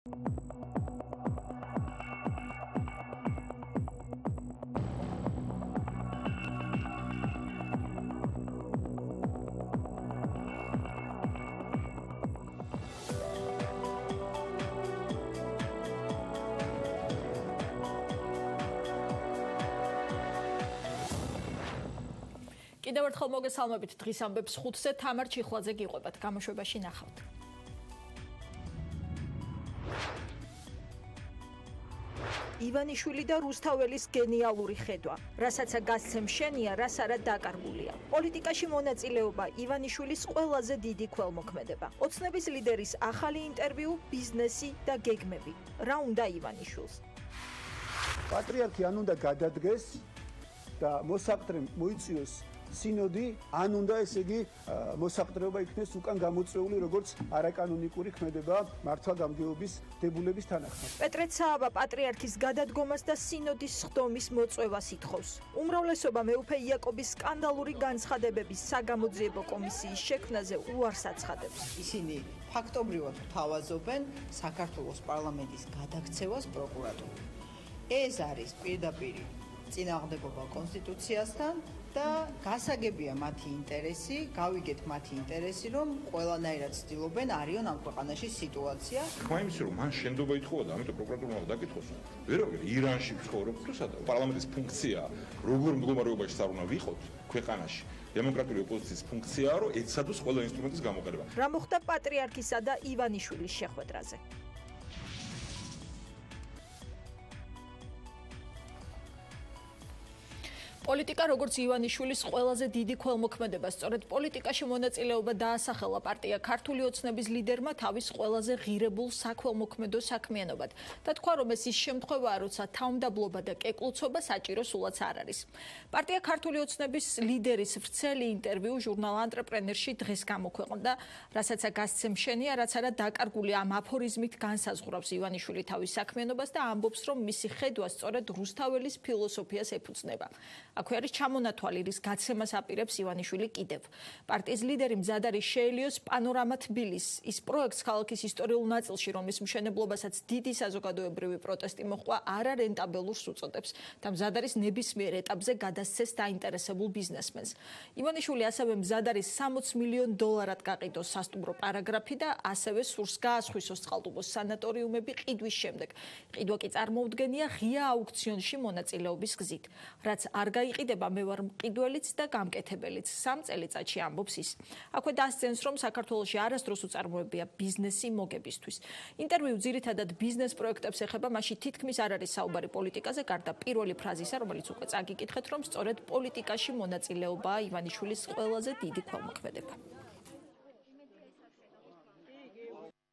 კიდევ ერთხელ მოგესალმებით დღის ამბებს 5-ზე თამარ ჩიხლაძე გიყვებათ გამოშვებაში ნახავთ. ივანიშვილი და რუსთაველის გენიალური ხედვა, რასაც გასცემ შენია, რას არა დაკარგულია. პოლიტიკაში მონაწილეობა ივანიშვილის ყველაზე დიდი ქველმოქმედება. ოცნების ლიდერის ახალი ინტერვიუ, ბიზნესი და გეგმები. რა უნდა ივანიშვილს? პატრიარქი ან უნდა გადადგეს და მოსაყდრემ მოიწვიოს სინოდი, ან უნდა ესე იგი მოსაყდრეობა იქნეს უკან გამოწვეული როგორც არაკანონიკური ქმედება მართვა-გამგეობის დებულების თანახმად. პეტრე სააბა პატრიარქის გადადგომას და სინოდის სხდომის მოწვევას ითხოვს. უმრავლესობა მეუფე იაკობის სკანდალური განცხადებების საგამოძიებო კომისიის შექმნაზე უარს აცხადებს. ისინი ფაქტობრივად თავაზობენ საქართველოს პარლამენტის გადაქცევას პროკურატურამ. ეს არის პირდაპირ წინააღმდეგობა კონსტიტუციასთან და გასაგებია მათი ინტერესი, გავიგეთ მათი ინტერესი, რომ ყველანაირად ცდილობენ არიონ ამ ქვეყანაში სიტუაცია. მაინც რომ მან შენდობა ითხოვა და ამიტომ პროკურატურამ დაკითხოს. ვერაგერ ირანში ცხოვრობ თუ სადა პარლამენტის ფუნქცია როგორ მდგომარეობაში არ უნდა ვიყოთ ქვეყანაში. დემოკრატიული ოპოზიციის ფუნქციაა რომ ეცადოს ყველა ინსტრუმენტის გამოყენება. რა მოხდა პატრიარქისა და ივანიშვილის შეხვედრაზე? პოლიტიკა როგორც ივანიშვილის ყველაზე დიდი ქველმოქმედება, სწორედ პოლიტიკაში მონაწილეობა დაასახელა პარტია ქართული ოცნების ლიდერმა თავის ყველაზე ღირებულ საქველმოქმედო საქმიანობად და თქვა, რომ ეს ის შემთხვევაა, როცა თავმდაბლობა და კეკლუცობა საჭირო სულაც არ არის. პარტია ქართული ოცნების ლიდერის ვრცელი ინტერვიუ ჟურნალ ანტრეპრენერში დღეს გამოქვეყნდა, რასაც გასცემ შენია, რაც არა დაკარგული ამ აფორიზმით განსაზღვრავს ივანიშვილი თავის საქმიანობას და ამბობს, რომ მისი ხედვა სწორედ რუსთაველის ფილოსოფიას ეფუძნება. აქვე არის ჩამონათვალი, რის გაცემას აპირებს ივანიშვილი კიდევ. პარტიის ლიდერი მზად არის შეელიოს პანორამა თბილის, ის პროექტს ქალაქის ისტორიულ ნაწილში, რომლის მშენებლობასაც დიდი საზოგადოებრივი პროტესტი მოჰყვა, არარენტაბელურს უწოდებს და მზად არის ნებისმიერ ეტაპზე გადასცეს დაინტერესებულ ბიზნესმენს. ივანიშვილი ასევე მზად არის $60 მილიონ გაყიდოს სასტუმრო პარაგრაფი და ასევე სურს გაასხვისოს წყალტუბოს სანატორიუმები ყიდვის შემდეგ. ყიდვა კი წარმოუდგენია ღია აუქციონში მონაწილეობის გზით, რაც არ გაიყიდება მე ვარ მყიდველიც და გამკეთებელიც 3 წელიწადში ამბობს ის. აქვე დასცენს, რომ საქართველოში არასდროს უწარმოებია ბიზნესი მოგებისთვის. ინტერვიუ ძირითადად ბიზნეს პროექტებს ეხება, მაშინ თითქმის არ არის საუბარი პოლიტიკაზე, გარდა პირველი ფრაზისა, რომელიც უკვე წაგიკითხეთ, რომ სწორედ პოლიტიკაში მონაწილეობაა ივანიშვილის ყველაზე დიდი ქველმოქმედება.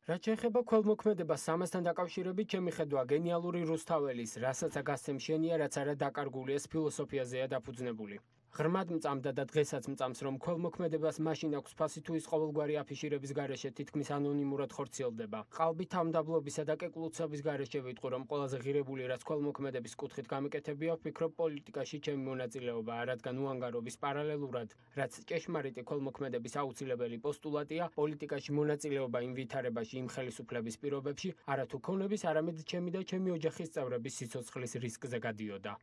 რაც შეეხება ქველმოქმედებას ამასთან დაკავშირებით, ჩემი ხედვა გენიალური რუსთაველის, რასაც გასცემ შენია, რაც არა დაკარგული, ეს ფილოსოფიაზეა დაფუძნებული. ღრმად მწამდა და დღესაც მწამს, რომ ქველმოქმედებას მაშინ აქვს ფასი თუ ის ყოველგვარი აფიშირების გარეშე თითქმის ანონიმურად ხორციელდება. ყალბი თავმდაბლობისა და კეკლუცობის გარეშე ვიტყვი, რომ ყველაზე ღირებული რაც ქველმოქმედების კუთხით გამიკეთებია, ვფიქრობ პოლიტიკაში ჩემი მონაწილეობაა, რადგან უანგარობის პარალელურად, რაც ჭეშმარიტი ქველმოქმედების აუცილებელი პოსტულატია, პოლიტიკაში მონაწილეობა იმ ვითარებაში, იმ ხელისუფლების პირობებში, არათუ ქონების, არამედ ჩემი და ჩემი ოჯახის წევრების სიცოცხლის რისკზე გადიოდა.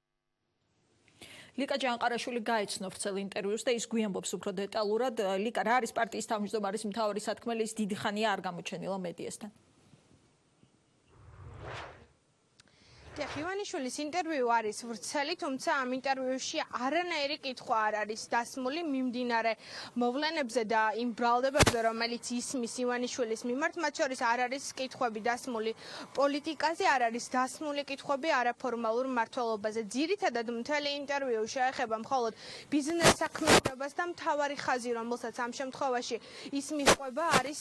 ლიკა ჯანყარაშვილი გაეცნო ვრცელ ინტერვიუს და ის გვიამბობს უფრო დეტალურად. ლიკა, რა არის პარტიის თავმჯდომარის მთავარი სათქმელი, ის დიდი ხანია არ გამოჩენილა მედიასთან. ივანიშვილის ინტერვიუ არის ვრცელი, თუმცა ამ ინტერვიუში არანაირი კითხვა არ არის დასმული მიმდინარე მოვლენებზე და იმ ბრალდებებზე, რომელიც ისმის ივანიშვილის მიმართ, მათ შორის არ არის კითხვები დასმული პოლიტიკაზე, არ არის დასმული კითხვები არაფორმალურ მმართველობაზე. ძირითადად მთელი ინტერვიუ შეეხება მხოლოდ ბიზნეს საქმიანობას და მთავარი ხაზი, რომელსაც ამ შემთხვევაში ის მიჰყვება, არის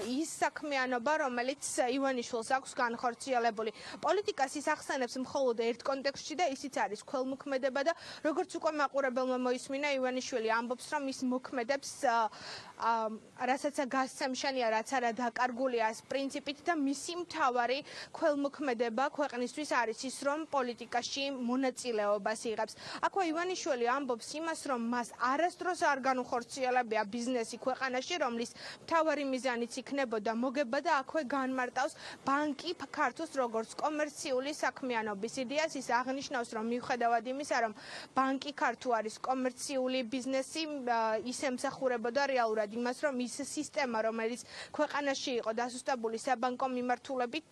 ის საქმიანობა, რომელიც ივანიშვილს აქვს განხორციელებული. პოლიტიკას ის ახსენებს მხოლოდ ერთ კონტექსტში და ისიც არის ქველმოქმედება და როგორც უკვე მაყურებელმა მოისმინა, ივანიშვილი ამბობს, რომ ის მოქმედებს რასაც გასცემშენია, რაც არა დაკარგულია ეს პრინციპით და მისი მთავარი ქველმოქმედება ქვეყნისთვის არის ის, რომ პოლიტიკაში მონაწილეობას იღებს. აქვე ივანიშვილი ამბობს იმას, რომ მას არასდროს არ განუხორციელებია ბიზნესი ქვეყანაში, რომლის მთავარი მიზანიც იქნებოდა მოგება და აქვე განმარტავს ბანკი ქართულს როგორც კომერციული საქმიანობის იდეას. ის აღნიშნავს, რომ მიუხედავად იმისა, რომ ბანკი ქართულ არის კომერციული ბიზნესი, ის ემსახურებოდა რეალურად იმას, რომ ის სისტემა, რომელიც ქვეყანაში იყო დასუსტებული საბანკო მიმართულებით,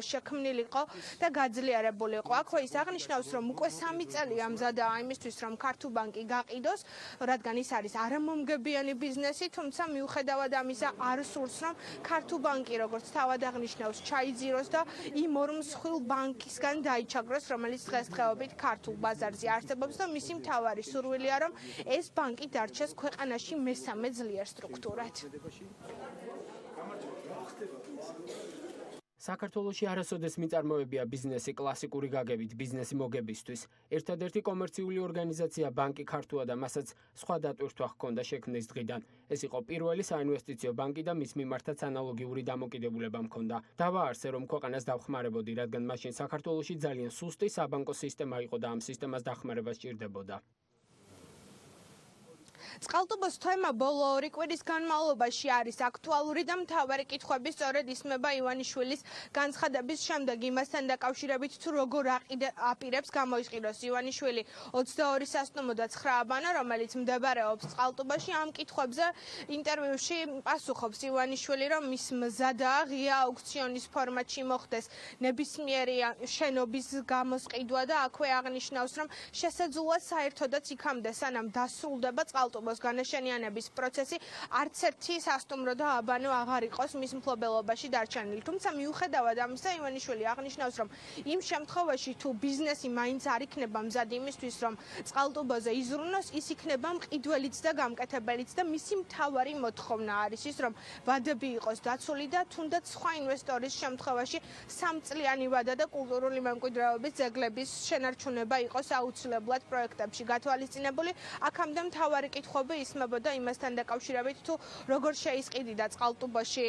შექმნილიყო და გაძლიერებული იყო. აქვე ის აღნიშნავს, რომ უკვე 3 წელია მზადა იმისთვის, რომ ქართულ ბანკი გაყიდოს, რადგან ის არის არამომგებიანი ბიზნესი, თუმცა მიუხედავად ამისა არ სურს, რომ ქართულ ბანკი, როგორც თავად აღნიშნავს, ჩაიძიროს და იმ ორ მსხვილ ბანკისგან დაიჩაგროს, რომელიც დღესდღეობით ქართულ ბაზარზე არსებობს და მისი მთავარი სურვილია, რომ ეს ბანკი დარჩეს ქვეყანაში მესამე ძლიერ სტრუქტურად. საქართველოში არასოდეს მიწარმოებია ბიზნესი კლასიკური გაგებით ბიზნესი მოგებისთვის. ერთადერთი კომერციული ორგანიზაცია ბანკი ქართუა და მასაც სხვა დატვირთვა ჰქონდა შექმნის დღიდან. ეს იყო პირველი საინვესტიციო ბანკი და მის მიმართაც ანალოგიური დამოკიდებულება მქონდა. დავაარსე, რომ ქვეყანას დავხმარებოდი, რადგან მაშინ საქართველოში ძალიან სუსტი საბანკო სისტემა იყო და ამ სისტემას დახმარება სჭირდებოდა. წყალტუბოს თემა ბოლო 2 კვირის განმავლობაში არის აქტუალური და მთავარი კითხვები სწორედ ისმება ივანიშვილის განცხადების შემდეგ იმასთან დაკავშირებით, თუ როგორ აპირებს გამოიყენოს ივანიშვილი 22 სასტუმრო და 9 აბანო, რომელიც მდებარეობს წყალტუბოში. ამ კითხვებზე ინტერვიუში პასუხობს ივანიშვილი, რომ ის მზადაა ღია აუქციონის ფორმატში მოხდეს ნებისმიერი შენობის გამოსყიდვა და აქვე აღნიშნავს, რომ შესაძლოა საერთოდაც იქამდე სანამ დასრულდება წყალტუბოს განაშენიანების პროცესი, არც ერთი სასტუმრო და აბანო აღარ იყოს მის მფლობელობაში დარჩენილი. თუმცა მიუხედავად ამისა, ივანიშვილი აღნიშნავს, რომ იმ შემთხვევაში თუ ბიზნესი მაინც არ იქნება მზად იმისთვის, რომ წყალტუბოზე იზრუნოს, ის იქნება მყიდველიც და გამკეთებელიც და მისი მთავარი მოთხოვნა არის ის, რომ ვადები იყოს დაცული და თუნდაც სხვა ინვესტორის შემთხვევაში 3 წლიანი ვადა და კულტურული მემკვიდრეობის ძეგლების შენარჩუნება იყოს აუცილებლად პროექტებში გათვალისწინებული. აქამდე მთავარი კითხვები ისმებოდა იმასთან დაკავშირებით, თუ როგორ შეისყიდიდა წყალტუბოში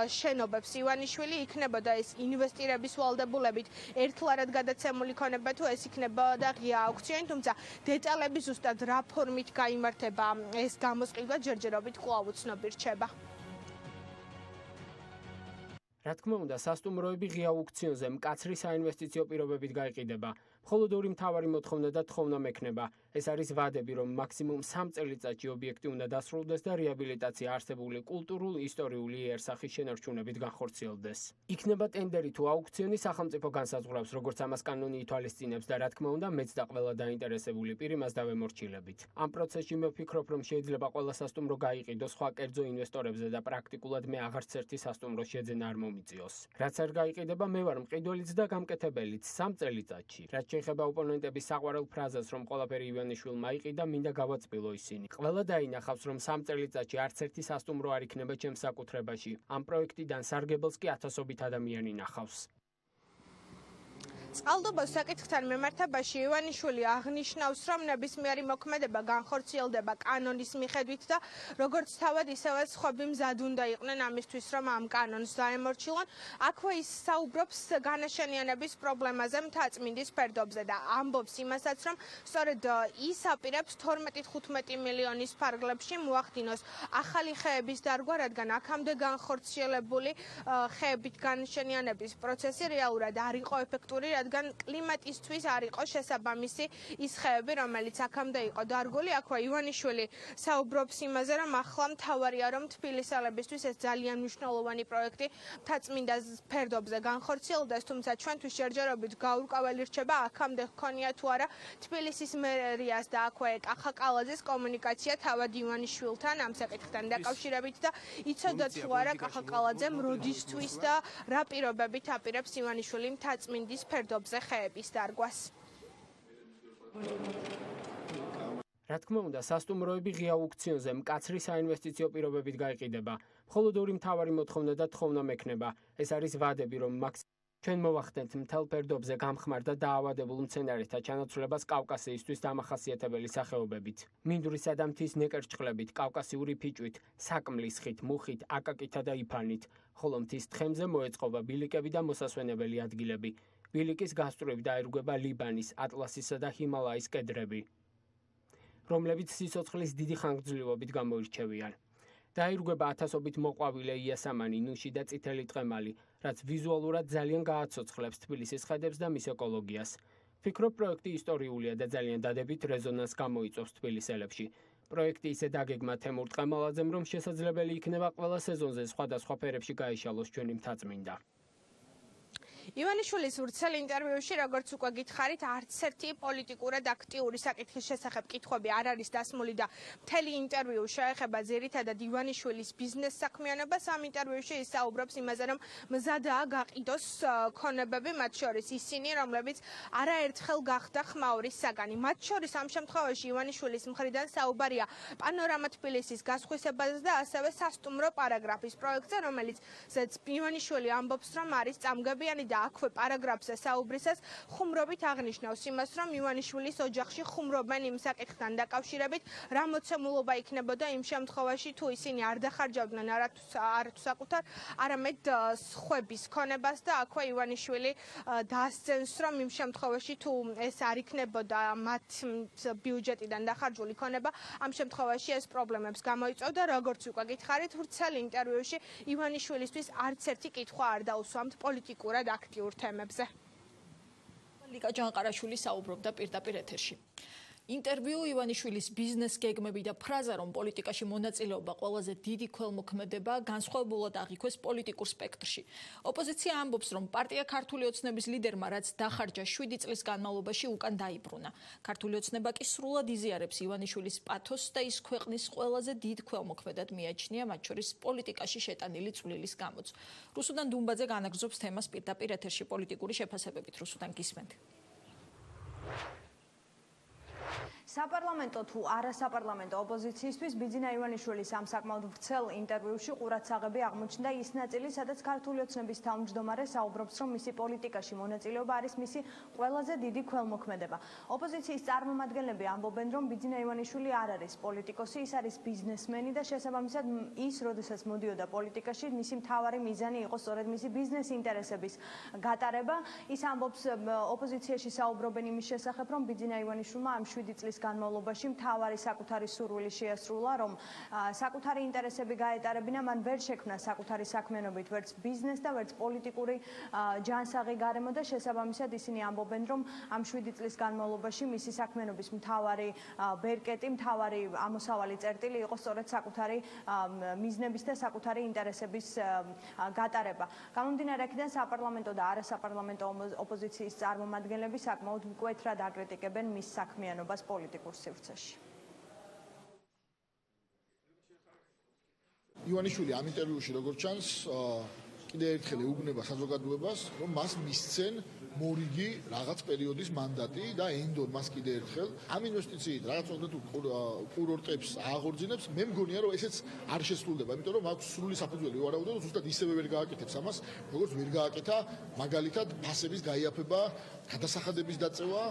შენობებს ივანიშვილი, იქნებოდა ეს ინვესტირების ვალდებულებით ერთლარად გადაცემული ქონება, თუ ეს იქნებოდა ღია აუქციონი, თუმცა დეტალები ზუსტად რა ფორმით გაიმართება ეს გამოსყიდვა ჯერჯერობით კვლავ უცნობი რჩება. რა თქმა უნდა, სასტუმროები ღია აუქციონზე მკაცრი საინვესტიციო პირობებით გაიყიდება. მხოლოდ ორი მთავარი მოთხოვნა და თხოვნა მექნება. ეს არის ვადები, რომ მაქსიმუმ 3 წელიწადში ობიექტი უნდა დასრულდეს და რეაბილიტაცია არსებული კულტურულ-ისტორიული იერსახის შენარჩუნებით განხორციელდეს. იქნება ტენდერი თუ აუქციონი, სახელმწიფო განსაზღვრავს, როგორც ამას კანონი ითვალისწინებს და რა თქმა უნდა, მეც და ყველა დაინტერესებული პირი მას დავემორჩილებით. ამ პროცესში მე ვფიქრობ, რომ შეიძლება ყველა სასტუმრო გაიყიდოს სხვა კერძო ინვესტორებზე და პრაქტიკულად მე აღარც ერთი სასტუმრო შეძენა არ მომიწიოს. რაც არ გაიყიდება, მე ვარ მყიდველიც და გამკეთებელიც 3 წელიწადში. რაც შეეხება ოპონენტების საყვარელ ფრაზას, რომ ყველაფერი ივანიშვილმა იყიდა, მინდა გავაწყვილო ისინი. ყველა დაინახავს, რომ 3 წელიწადში არც ერთი სასტუმრო არ იქნება ჩემს საკუთრებაში. ამ პროექტიდან სარგებელს კი ათასობით ადამიანი ნახავს. წყალტუბოს საკითხთან მიმართებაში ივანიშვილი აღნიშნავს, რომ ნებისმიერი მოქმედება განხორციელდება კანონის მიხედვით და როგორც თავად ისევე სხვები მზად უნდა იყვნენ ამისთვის, რომ ამ კანონს დაემორჩილონ. აქვე ის საუბრობს განაშენიანების პრობლემაზე მთაწმინდის ფერდობზე და ამბობს იმასაც, რომ სწორედ ის აპირებს 12-15 მილიონის ფარგლებში მოახდინოს ახალი ხეების დარგვა, რადგან აქამდე განხორციელებული ხეებით განაშენიანების პროცესი რეალურად არ იყო ეფექტური, რადგან კლიმატისთვის არ იყო შესაბამისი ის ხეები, რომელიც აქამდე იყო დარგული. აქვე ივანიშვილი საუბრობს იმაზე, რომ ახლა მთავარია, რომ თბილისელებისთვის ეს ძალიან მნიშვნელოვანი პროექტი მთაწმინდას ფერდობზე განხორციელდეს, თუმცა ჩვენთვის ჯერჯერობით გაურკვეველი რჩება აქამდე ჰქონია თუ არა თბილისის მერიას და აქვე კახაკალაძის კომუნიკაცია თავად ივანიშვილთან ამ საკითხთან დაკავშირებით და იცოდა თუ არა კახაკალაძემ როდისთვის და რა პირობებით აპირებს ივანიშვილი მთაწმინდის ფერდობზე ხეების დარგვას. რა თქმა უნდა, სასტუმროები ღია აუქციონზე მკაცრი საინვესტიციო პირობებით გაიყიდება. მხოლოდ ორი მთავარი მოთხოვნა და თხოვნა მექნება. ეს არის ვადები, რომ ჩვენ მოვახდენთ მთელ ფერდობზე გამხმარ და დაავადებულ მცენარეთა ჩანაცვლებას კავკასიისთვის დამახასიათებელი სახეობებით. მინდვრისა და მთის ნეკერჭყლებით, კავკასიური ფიჭვით, საკმლის ხით, მუხით, აკაკითა და იფანით, ხოლო მთის თხემზე მოეწყობა ბილიკები და მოსასვენებელი ადგილები. ბილიკის გასწვრივ დაერგვება ლიბანის, ატლასისა და ჰიმალაის კედრები, რომლებიც სიცოცხლის დიდი ხანგრძლივობით გამოირჩევიან. დაირგვება ათასობით მოყვავილე იასამანი, ნუში და წითელი ტყემალი, რაც ვიზუალურად ძალიან გააცოცხლებს თბილისის ხედებს და მის ეკოლოგიას. ვფიქრობ, პროექტი ისტორიულია და ძალიან დადებით რეზონანსს გამოიწვევს თბილისელებში. პროექტი ისე დაგეგმა თემურ ტყემალაძემ, რომ შესაძლებელი იქნება ყველა სეზონზე სხვადასხვა ფერებში გაიშალოს ჩვენი მთაწმინდა. ივანიშვილის ვრცელ ინტერვიუში, როგორც უკვე გითხარით, არც ერთი პოლიტიკურად აქტიური საკითხის შესახებ კითხვები არ არის დასმული და მთელი ინტერვიუ შეეხება ძირითადად ივანიშვილის ბიზნეს საქმიანობას. ამ ინტერვიუში ის საუბრობს იმაზე, რომ მზადაა გაყიდოს ქონებები, მათ შორის ისინი, რომლებიც არაერთხელ გახდა ხმაურის საგანი. მათ შორის ამ შემთხვევაში ივანიშვილის მხრიდან საუბარია პანორამა თბილისის გასხვისებაზე და ასევე სასტუმრო პარაგრაფის პროექტზე, რომელიც ივანიშვილი ამბობს, რომ არის წამგებიანი და აქვე პარაგრაფზე საუბრისას ხუმრობით აღნიშნავს იმას, რომ ივანიშვილის ოჯახში ხუმრობენ იმ საკითხთან დაკავშირებით, რა მოცემულობა იქნებოდა იმ შემთხვევაში, თუ ისინი არ დახარჯავდნენ არათუ საკუთარ, არამედ სხვების ქონებას და აქვე ივანიშვილი დაასცენს, რომ იმ შემთხვევაში, თუ ეს არ იქნებოდა მათ ბიუჯეტიდან დახარჯული ქონება, ამ შემთხვევაში ეს პრობლემებს გამოიწვევდა. როგორც უკვე გითხარით, ვრცელ ინტერვიუში ივანიშვილისთვის არც ერთი კითხვა არ დაუსვამთ პოლიტიკურად აქტიურ თემებზე. ლიკა ჯანყარაშვილი საუბრობდა პირდაპირ ეთერში. ინტერვიუ ივანიშვილის ბიზნეს გეგმები და ფრაზა, რომ პოლიტიკაში მონაწილეობა ყველაზე დიდი ქველმოქმედება განსხვავებულად აღიქვეს პოლიტიკურ სპექტრში. ოპოზიცია ამბობს, რომ პარტია ქართული ოცნების ლიდერმა რაც დახარჯა 7 წლის განმავლობაში უკან დაიბრუნა. ქართული ოცნება კი სრულად იზიარებს ივანიშვილის პათოსს და ის ქვეყნის ყველაზე დიდ ქველმოქმედად მიაჩნია, მათ შორის პოლიტიკაში შეტანილი წვლილის გამოც. რუსუდან დუმბაძე განაგრძობს თემას პირდაპირ ეთერში პოლიტიკური შეფასებებით. რუსუდან გისმენთ. საპარლამენტო თუ არასაპარლამენტო ოპოზიციისთვის ბიძინა ივანიშვილის ამ საკმაოდ ვრცელ ინტერვიუში ყურადსაღები აღმოჩნდა ის ნაწილი, სადაც ქართული ოცნების თავმჯდომარე საუბრობს, რომ მისი პოლიტიკაში მონაწილეობა არის მისი ყველაზე დიდი ქველმოქმედება. ოპოზიციის წარმომადგენლები ამბობენ, რომ ბიძინა ივანიშვილი არ არის პოლიტიკოსი, ის არის ბიზნესმენი და შესაბამისად ის, როდესაც მოდიოდა პოლიტიკაში, მისი მთავარი მიზანი იყო სწორედ მისი ბიზნეს ინტერესების გატარება. ის ამბობს, ოპოზიციაში საუბრობენ იმის შესახებ, რომ ბიძინა ივანიშვილმა ამ 7 წლის განმავლობაში მთავარი საკუთარი სურვილი შეასრულა, რომ საკუთარი ინტერესები გაეტარებინა, მან ვერ შექმნა საკუთარი საქმიანობით ვერც ბიზნეს და ვერც პოლიტიკური ჯანსაღი გარემო და შესაბამისად ისინი ამბობენ, რომ ამ 7 წლის განმავლობაში მისი საქმიანობის მთავარი ბერკეტი, მთავარი ამოსავალი წერტილი იყო სწორედ საკუთარი მიზნების და საკუთარი ინტერესების გატარება. გამომდინარე აქედან საპარლამენტო და არასაპარლამენტო ოპოზიციის წარმომადგენლები საკმაოდ მკვეთრად აკრიტიკებენ მის საქმიანობას პოლიტიკურ სივრცეში. ივანიშვილი ამ ინტერვიუში როგორც ჩანს, კიდევ ერთხელ ეუბნება საზოგადოებას, რომ მას მისცენ მორიგი რაღაც პერიოდის მანდატი და ენდონ მას კიდევ ერთხელ ამ ინვესტიციით რაღაც კონკრეტულ კურორტებს აღორძინებს. მე მგონია, რომ ესეც არ შესრულდება, იმიტომ რომ აქვს სრული საფუძველი ვარაუდო, ზუსტად ისევე ვერ გააკეთებს ამას, როგორც ვერ გააკეთა მაგალითად ფასების გაიაფება, გადასახადების დაწევა,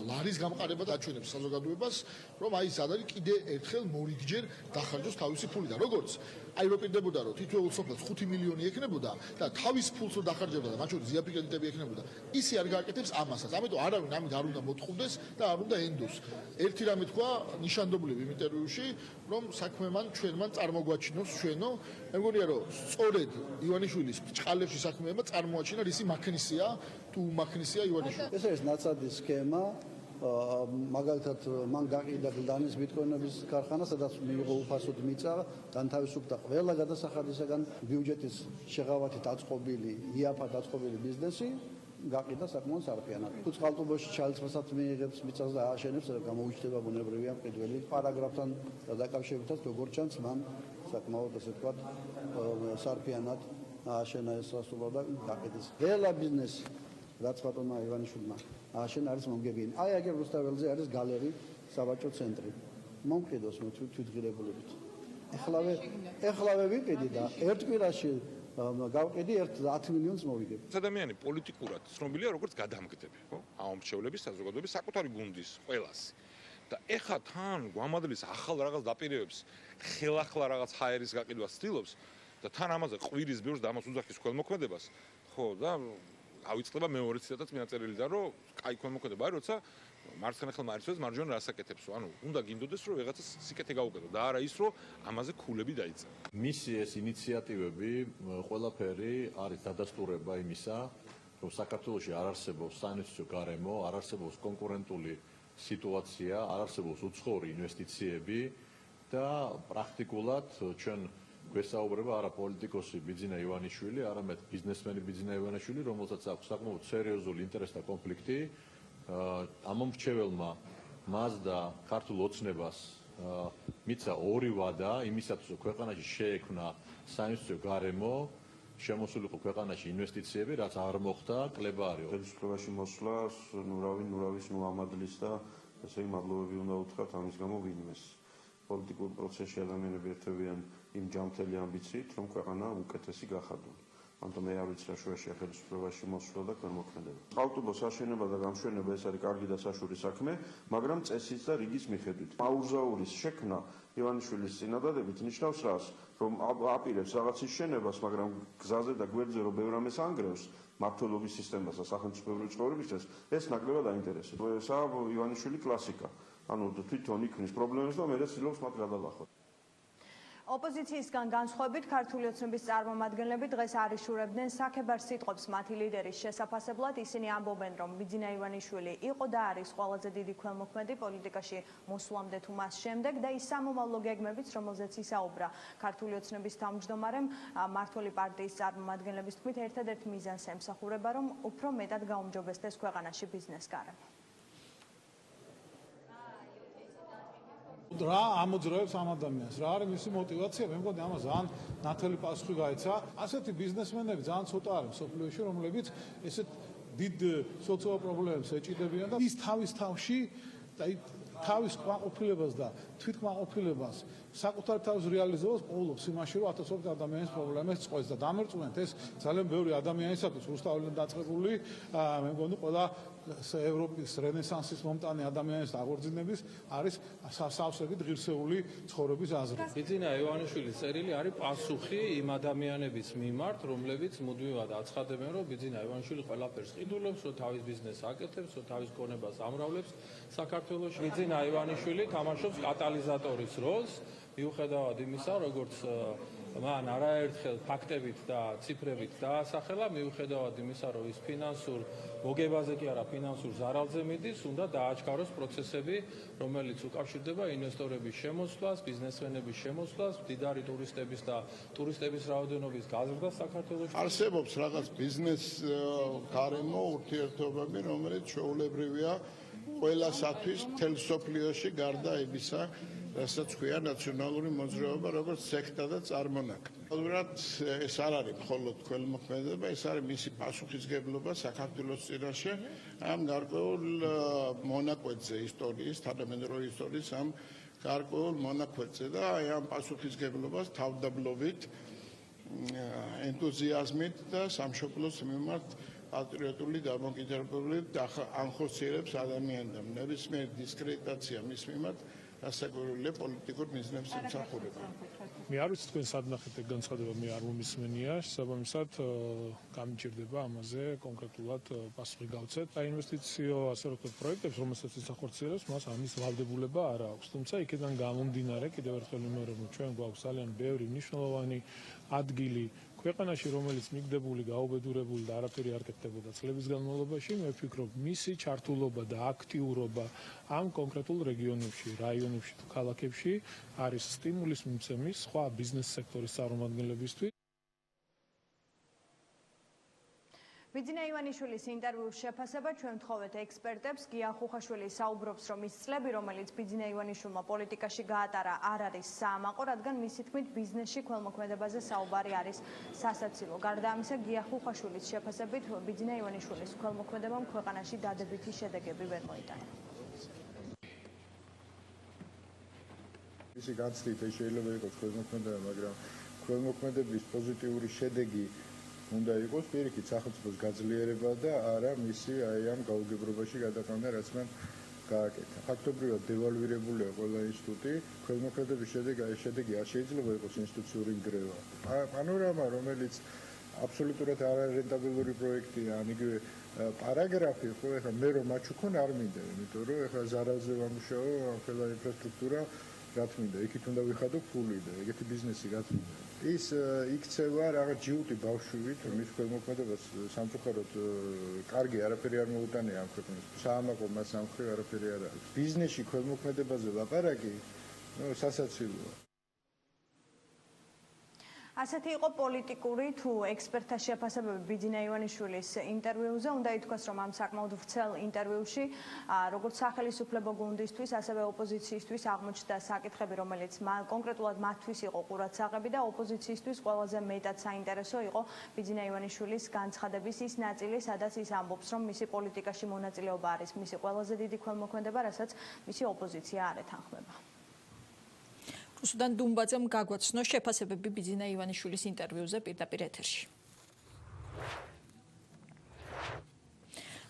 ლარის გამყარება და აჩვენებს საზოგადოებას, რომ აი ეს არის კიდევ ერთხელ მორიგჯერ დახარჯოს თავისი ფული და როგორც აი რო პირდებოდა, რომ თითოეულ სოფელს 5 მილიონი ექნებოდა და თავის ფულს რო დახარჯებდა და მათ შორის ზიაფი კრედიტები ექნებოდა, ისე არ გააკეთებს ამასაც. ამიტომ არავინ ამით არ უნდა მოწყობდეს და არ უნდა ენდოს. ერთი რამე თქვა ნიშანდობლივი ინტერვიუში, რომ საქმე ჩვენმან წარმოგვაჩინოს ჩვენო. მე მგონია, რომ სწორედ ივანიშვილის ბრჭყალებში საქმეებმა წარმოაჩინა რისი მაქნისია თუ უმაქნისია ივანიშვილი. ეს არის ნაცადი სქემა. მაგალითად მან გაყიდა გლდანის ბიტკოინების ქარხანა, სადაც მიიღო უფასოდ მიწა, განთავისუფლდა ყველა გადასახადისაგან ბიუჯეტის შეღავათი დაწყობილი, იაფად დაწყობილი ბიზნესი, გაყიდა საკმაოდ სარფიანად. თუ წყალტუბოში ჩალცმასაც მიიღებს მიწას და ააშენებს, გამოუჩნდება ბუნებრივია მყიდველი. პარაგრაფთან დაკავშირებითაც როგორც ჩანს, მან საკმაოდ ასე ვთქვათ სარფიანად ააშენა ეს სასტუმრო და გაყიდეს. ყველა ბიზნესი რაც ბატონმა ივანიშვილმა ააშენა არის მომგებიანი. აი აგერ რუსთაველზე არის გალერი, საბაჭო ცენტრი. მომყიდოს თვითღირებულებით. ეხლავე ვიყიდი და ერთ კვირაში გავყიდი 10 მილიონს მოვიდებ. ადამიანი პოლიტიკურად ცნობილია როგორც გადამგდები, ხო? ამომრჩევლების საზოგადოების საკუთარი გუნდის ყველას. და ეხა თან გვამადლის ახალ რაღაც დაპირებებს, ხელახლა რაღაც ჰაერის გაყიდვას ცდილობს და თან ამაზე ყვირის ბევრს და ამას უძახის ქველმოქმედებას, ხო და ავიწყდება მეორე ციტატაც მიაწერილი და რომ კაი ქველმოქმედება არის, როცა მარცხენა ხელმა არიცოს მარჯვენა რას აკეთებს, ანუ უნდა გინდოდეს რომ ვიღაცას სიკეთე გაუკეთო და არა ის რომ ამაზე ქულები დაიწერა. მისი ეს ინიციატივები ყველაფერი არის დადასტურება იმისა, რომ საქართველოში არ არსებობს საინვესტიციო გარემო, არ არსებობს კონკურენტული სიტუაცია, არ არსებობს უცხოური ინვესტიციები და პრაქტიკულად ჩვენ გვესაუბრება არა პოლიტიკოსი ბიძინა ივანიშვილი, არამედ ბიზნესმენი ბიძინა ივანიშვილი, რომელსაც აქვს საკმაოდ სერიოზული ინტერესთა კონფლიქტი. ამომრჩეველმა მას და ქართულ ოცნებას მიცა ორი ვადა იმისათვის, რომ ქვეყანაში შეექმნა საინვესტიციო გარემო, შემოსულიყო ქვეყანაში ინვესტიციები, რაც არ მოხდა, კლება არის. ხელისუფლებაში მოსვლა ნურავის ამადლის და ესე იგი მადლობები უნდა უთხრათ ამის გამო ვინმეს. პოლიტიკურ პროცესში ადამიანები ერთებიან იმ ჯანმრთელი ამბიციით, რომ ქვეყანა უკეთესი გახადონ. ამიტომ მე არ ვიცი რა შუაშია ხელისუფლებაში მოსვლა და ქველმოქმედება. საავტობუს აშენება და გამშვენება ეს არის კარგი და საშუალო საქმე, მაგრამ წესის და რიგის მიხედვით. აურზაურის შექმნა ივანიშვილის წინადადებით ნიშნავს რას, რომ აპირებს რაღაცის შენებას, მაგრამ გზაზე და გვერდზე რომ ბევრ ამას ანგრევს მმართველობის სისტემას და სახელმწიფოებრივი ცხოვრებისთვის, ეს ნაკლებად აინტერესებს. ესაა ივანიშვილი კლასიკა. ანუ თვითონ იქნის პრობლემებს და მერე ცდილობს მათ გადალახოს. ოპოზიციისგან განსხვავებით ქართული ოცნების წარმომადგენლები დღეს არიშურებდნენ საქებარ სიტყვებს მათი ლიდერის შესაფასებლად. ისინი ამბობენ, რომ ბიძინა ივანიშვილი იყო და არის ყველაზე დიდი ქველმოქმედი პოლიტიკაში მოსვლამდე თუ მას შემდეგ და ის სამომავლო გეგმებიც, რომელზეც ისაუბრა ქართული ოცნების თავმჯდომარემ, მმართველი პარტიის წარმომადგენლების თქმით, ერთადერთ მიზანს ემსახურება, რომ უფრო მეტად გაუმჯობესდეს ქვეყანაში ბიზნეს გარემო. რა ამოძრავებს ამ ადამიანს, რა არის მისი мотиваცია, მე მგონი ამას ძალიან ნათელი პასუხი გაიცა. ასეთი ბიზნესმენები ძალიან ცოტა არის სოფლიოში, რომლებიც ესეთ დიდ სოციალურ პრობლემებს ეჭიდებიან და ის თავის თავში და თავის კმაყოფილებას და თვითკმაყოფილებას საკუთარ თავს რეალიზებას პოულობს იმაში, რომ ათასობით ადამიანის პრობლემებს წყვეტს და დამერწმუნეთ ეს ძალიან ბევრი ადამიანისათვის რუსთაველიდან დაწყებული, მე მგონი ყველა ევროპის რენესანსის მომტანი ადამიანის აღორძინების არის სავსებით ღირსეული ცხოვრების აზრი. ბიძინა ივანიშვილის წერილი არის პასუხი იმ ადამიანების მიმართ, რომლებიც მუდმივად აცხადებენ, რომ ბიძინა ივანიშვილი ყველაფერს ყიდულობს, რომ თავის ბიზნესს აკეთებს, რომ თავის გონებას ამრავლებს საქართველოში. ბიძინა ივანიშვილი თამაშობს კატალიზატორის როლს, მიუხედავად იმისა, როგორც მან არაერთხელ ფაქტებით და ციფრებით დაასახელა, მიუხედავად იმისა, რომ ის ფინანსურ მოგებაზე კი არა, ფინანსურ ზარალზე მიდის, უნდა დააჩქაროს პროცესები, რომელიც უკავშირდება ინვესტორების შემოსვლას, ბიზნესმენების შემოსვლას, მდიდარი ტურისტების და ტურისტების რაოდენობის გაზრდას საქართველოში. არსებობს რაღაც ბიზნეს გარემო ურთიერთობები, რომელიც ჩვეულებრივია ყველასათვის მთელ სოფლიოში გარდა იმისა, რასაც ქვია ნაციონალური მოძრაობა, როგორც სექტა და წარმონაქმნი. ალბათ ეს არ არის მხოლოდ ქველმოქმედება, ეს არის მისი პასუხისგებლობა საქართველოს წინაშე ამ გარკვეულ მონაკვეთზე ისტორიის, თანამედროვე ისტორიის ამ გარკვეულ მონაკვეთზე და ამ პასუხისგებლობას თავდაბლობით, ენთუზიაზმით და სამშობლოს მიმართ პატრიოტული დამოკიდებულებით ახორციელებს ადამიანს და ნებისმიერ დისკრედიტაცია მის მიმართ ასაკურვილია პოლიტიკურ მიზნებს ემსახურება. მე არ ვიცი თქვენ სად ნახეთ ეგ განცხადება, მე არ მომისმენია, შესაბამისად გამიჭირდება ამაზე კონკრეტულად პასუხი გავცეთ. საინვესტიციო ასე ვთქვათ პროექტებს, რომელსაც ის ახორციელებს, მას ამის ვალდებულება არ აქვს. თუმცა იქიდან გამომდინარე, კიდევ ერთხელ ვიმეორებ, რომ ჩვენ გვაქვს ძალიან ბევრი მნიშვნელოვანი ადგილი ქვეყანაში, რომელიც მიგდებული, გაუბედურებული და არაფერი არ კეთდებოდა წლების განმავლობაში, მე ვფიქრობ, მისი ჩართულობა და აქტიურობა ამ კონკრეტულ რეგიონებში, რაიონებში თუ ქალაქებში არის სტიმულის მიცემის სხვა ბიზნეს სექტორის წარმომადგენლებისთვის. ბიძინა ივანიშვილის ინტერვიუს შეფასება ჩვენ ვთხოვეთ ექსპერტებს. გია ხუხაშვილი საუბრობს, რომ ის წლები, რომელიც ბიძინა ივანიშვილმა პოლიტიკაში გაატარა, არ არის საამაყო, რადგან მისი თქმით ბიზნესში ქველმოქმედებაზე საუბარი არის სასაცილო. გარდა ამისა, გია ხუხაშვილის შეფასებით, ბიძინა ივანიშვილის ქველმოქმედებამ ქვეყანაში დადებითი შედეგები ვერ მოიტანა. მისი განცდით შეიძლება იყოს ქველმოქმედება, მაგრამ ქველმოქმედების პოზიტიური შედეგი უნდა იყოს პირიქით სახელმწიფოს გაძლიერება და არა მისი ამ გაუგებრობაში გადაყვანა, რაც მან გააკეთა. ფაქტობრივად დევალვირებულია ყველა ინსტიტუტი, ქველმოქმედების შედეგი არ შეიძლება იყოს ინსტიტუციური ნგრევა. პანორამა, რომელიც აბსოლუტურად არარენტაბელური პროექტია, ან იგივე პარაგრაფი, ხო, ეხლა მე რომ მაჩუქონ არ მინდა, იმიტომ რომ ეხლა ზარალზე ვამუშაო, ყველა ინფრასტრუქტურა რაც მინდა, იქით უნდა ვიხადო ფული და ეგეთი ბიზნესი რაც მინდა. ის იქცევა რაღაც ჯიუტი ბავშვივით, მის ქველმოქმედებას სამწუხაროდ კარგი არაფერი არ მოუტანია ამ ქვეყნას. საამაყო მას ამ მხრივ არაფერი არ არის. ბიზნესში ქველმოქმედებაზე ლაპარაკი, სასაცილოა. ასეთი იყო პოლიტიკური თუ ექსპერტთა შეფასებები ბიძინა ივანიშვილის ინტერვიუზე. უნდა ითქვას, რომ ამ საკმაოდ ვრცელ ინტერვიუში როგორც სახელმწიფო გუნდისთვის, ასევე ოპოზიციისთვის აღმოჩნდა საკითხები, რომელიც კონკრეტულად მათთვის იყო ყურადსაღები და ოპოზიციისთვის ყველაზე მეტად საინტერესო იყო ბიძინა ივანიშვილის განცხადების ის ნაწილი, სადაც ის ამბობს, რომ მისი პოლიტიკაში მონაწილეობა არის მისი ყველაზე დიდი ქველმოქმედება, რასაც მისი ოპოზიცია არ ეთანხმება. რუსუდან დუმბაძემ გაგვაცნო შეფასებები ბიძინა ივანიშვილის ინტერვიუზე პირდაპირ ეთერში.